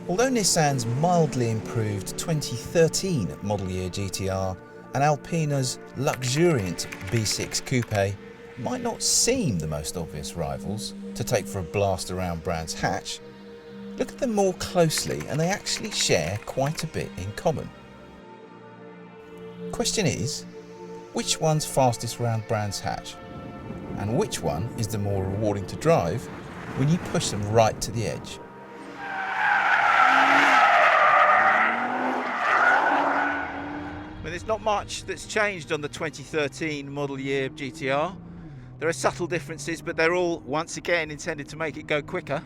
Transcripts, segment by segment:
Although Nissan's mildly improved 2013 model year GT-R and Alpina's luxuriant B6 coupe might not seem the most obvious rivals to take for a blast around Brands Hatch, look at them more closely and they actually share quite a bit in common. Question is, which one's fastest round Brands Hatch? And which one is the more rewarding to drive when you push them right to the edge? Well, there's not much that's changed on the 2013 model year GT-R. There are subtle differences, but they're all, once again, intended to make it go quicker.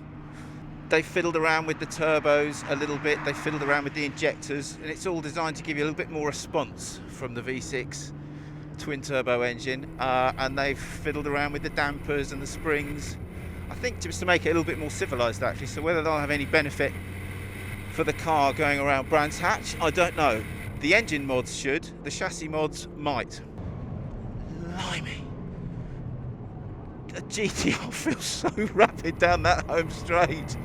They fiddled around with the turbos a little bit, they fiddled around with the injectors, and it's all designed to give you a little bit more response from the V6 twin turbo engine, and they've fiddled around with the dampers and the springs, I think just to make it a little bit more civilised actually. So whether they'll have any benefit for the car going around Brands Hatch, I don't know. The engine mods should, the chassis mods might. Blimey. The GT-R feels so rapid down that home straight.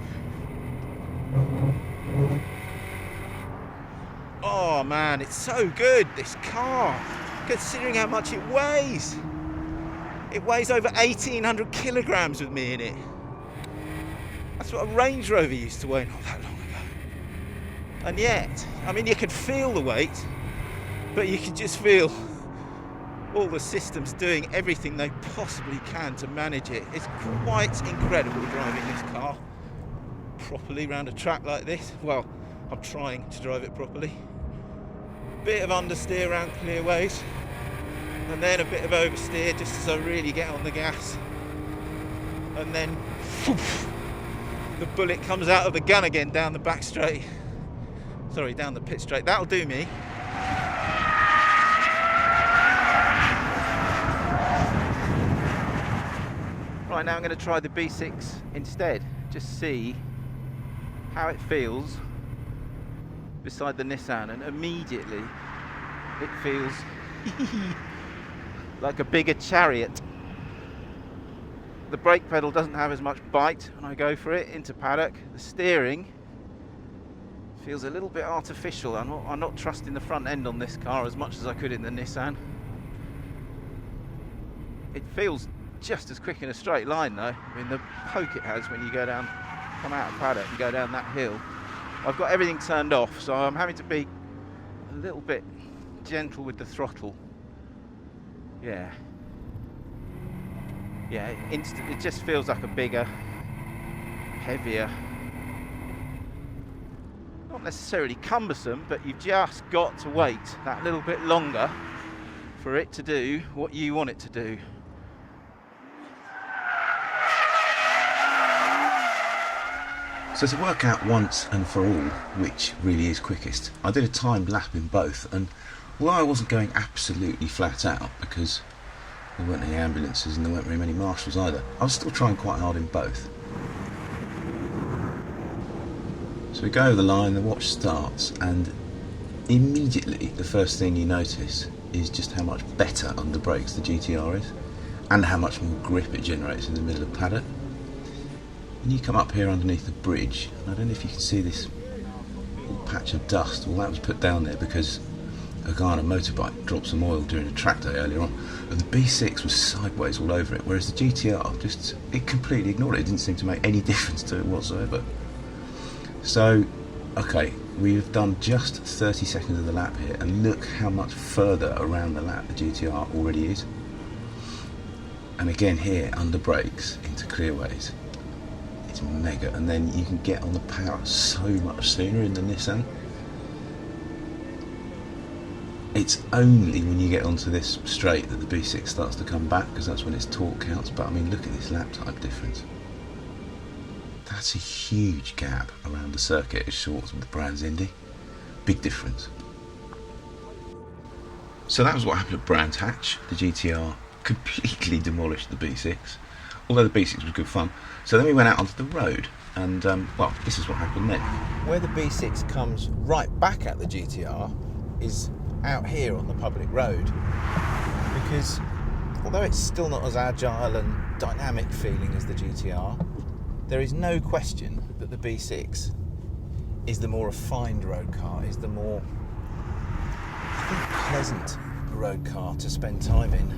Oh man, it's so good, this car, considering how much it weighs. It weighs over 1,800 kilograms with me in it. That's what a Range Rover used to weigh not that long ago. And yet, I mean, you can feel the weight, but you can just feel all the systems doing everything they possibly can to manage it. It's quite incredible driving this car properly around a track like this. Well, I'm trying to drive it properly. Bit of understeer around clearways, and then a bit of oversteer just as I really get on the gas. And then poof, the bullet comes out of the gun again down the back straight. Sorry, down the pit straight. That'll do me. Right, now I'm going to try the B6 instead. Just see how it feels beside the Nissan, and immediately it feels like a bigger chariot. The brake pedal doesn't have as much bite when I go for it into paddock. The steering feels a little bit artificial. I'm not trusting the front end on this car as much as I could in the Nissan. It feels just as quick in a straight line though. I mean, the poke it has when you go down, come out of paddock and go down that hill. I've got everything turned off, so I'm having to be a little bit gentle with the throttle. Yeah, it just feels like a bigger, heavier, not necessarily cumbersome, but you've just got to wait that little bit longer for it to do what you want it to do. So to work out once and for all which really is quickest, I did a timed lap in both, and although I wasn't going absolutely flat out because there weren't any ambulances and there weren't very many marshals either, I was still trying quite hard in both. So we go over the line, the watch starts, and immediately the first thing you notice is just how much better under brakes the GT-R is, and how much more grip it generates in the middle of paddock. When you come up here underneath the bridge, and I don't know if you can see this little patch of dust, well that was put down there because a guy on a motorbike dropped some oil during a track day earlier on, and the B6 was sideways all over it, whereas the GT-R it completely ignored it. It didn't seem to make any difference to it whatsoever. So, okay, we've done just 30 seconds of the lap here, and look how much further around the lap the GT-R already is. And again here, under brakes, into clearways, it's mega, and then you can get on the power so much sooner in the Nissan. It's only when you get onto this straight that the B6 starts to come back, because that's when its torque counts. But I mean, look at this lap time difference. That's a huge gap around the circuit as short as the Brands Indy. Big difference. So that was what happened at Brands Hatch. The GT-R completely demolished the B6, although the B6 was good fun. So then we went out onto the road, and well, this is what happened then. Where the B6 comes right back at the GT-R is out here on the public road, because although it's still not as agile and dynamic feeling as the GT-R, there is no question that the B6 is the more refined road car, is the more, I think, pleasant road car to spend time in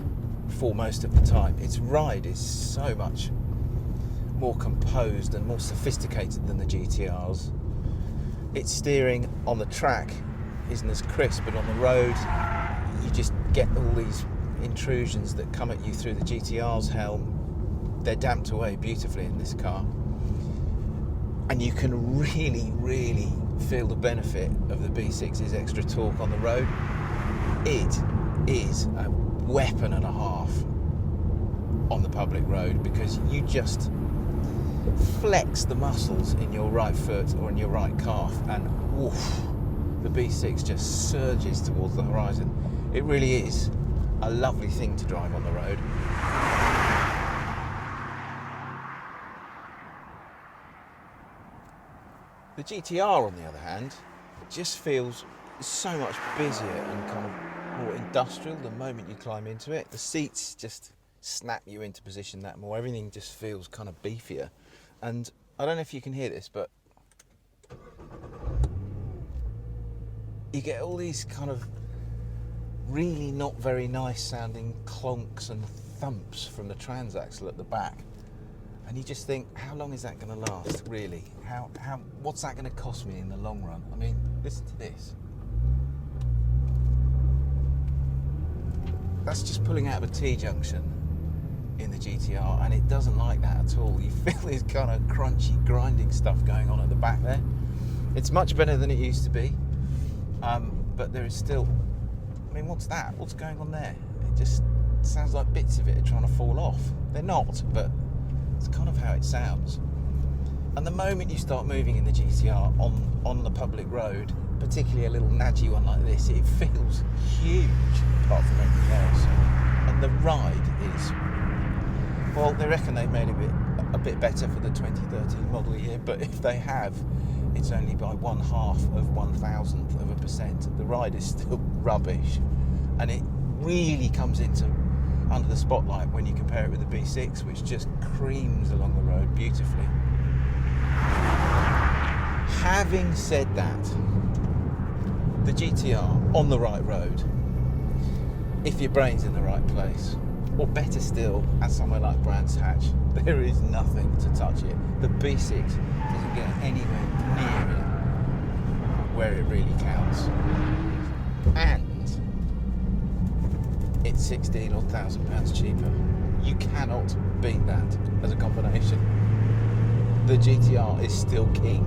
for most of the time. Its ride is so much more composed and more sophisticated than the GT-Rs. Its steering on the track isn't as crisp, but on the road you just get all these intrusions that come at you through the GT-R's helm. They're damped away beautifully in this car, and you can really feel the benefit of the B6's extra torque on the road. It is a weapon and a half on the public road, because you just flex the muscles in your right foot or in your right calf, and woof, the B6 just surges towards the horizon. It really is a lovely thing to drive on the road. The GT-R, on the other hand, just feels so much busier and kind of more industrial the moment you climb into it. The seats just snap you into position that more. Everything just feels kind of beefier. And I don't know if you can hear this, but you get all these kind of really not very nice sounding clonks and thumps from the transaxle at the back. And you just think, how long is that going to last, really? What's that going to cost me in the long run? I mean, listen to this. That's just pulling out of a T-junction in the GT-R, and it doesn't like that at all. You feel this kind of crunchy, grinding stuff going on at the back there. It's much better than it used to be, but there is still, I mean, what's that? What's going on there? It just sounds like bits of it are trying to fall off. They're not, but it's kind of how it sounds. And the moment you start moving in the GT-R on the public road, particularly a little nadgy one like this, it feels huge apart from everything else. And the ride is, well, they reckon they've made it a bit better for the 2013 model year, but if they have, it's only by 0.1%. The ride is still rubbish, and it really comes under the spotlight when you compare it with the B6, which just creams along the road beautifully. Having said that, the GT-R on the right road, if your brain's in the right place, or better still, at somewhere like Brands Hatch, there is nothing to touch it. The B6 doesn't get anywhere near it where it really counts. And it's 16 or £1,000 cheaper. You cannot beat that as a combination. The GT-R is still king.